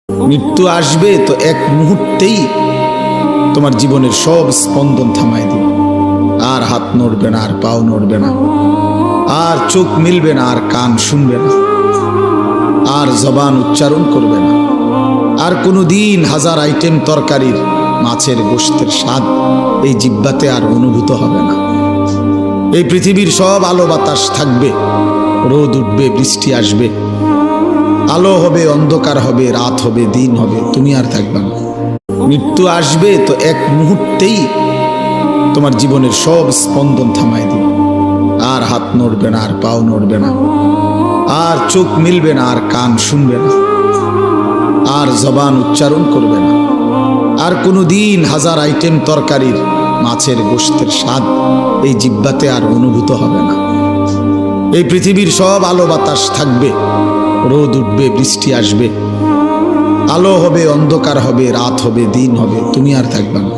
মৃত্যু আসবে তো এক মুহূর্তেই তোমার জীবনের সব স্পন্দন থামাই দিবে। আর হাত নড়বে না, আর পাও নড়বে না, আর চোখ মিলবে না, আর কান শুনবে না, আর জবান উচ্চারণ করবে না। আর কোনো দিন হাজার আইটেম তরকারির মাছের গোশতের স্বাদ এই জিহ্বাতে আর অনুভূত হবে না। এই পৃথিবীর সব আলো বাতাস থাকবে, রোদ উঠবে, বৃষ্টি আসবে, আলো হবে, অন্ধকার হবে, রাত হবে, দিন হবে, তুমি আর থাকবে না। মৃত্যু আসবে তো এক মুহূর্তেই তোমার জীবনের সব স্পন্দন থামাই দিবে। আর হাত নড়বে না, আর পাও নড়বে না, আর চোখ মিলবে না, আর কান শুনবে না, আর জবান উচ্চারণ করবে না। আর কোনো দিন হাজার আইটেম তরকারির মাছের গোশতের স্বাদ এই জিহ্বাতে আর অনুভূত হবে না। এই পৃথিবীর সব আলো বাতাস থাকবে, রোদ উঠবে, বৃষ্টি আসবে, আলো হবে, অন্ধকার হবে, রাত হবে, দিন হবে, তুমি আর থাকবে না।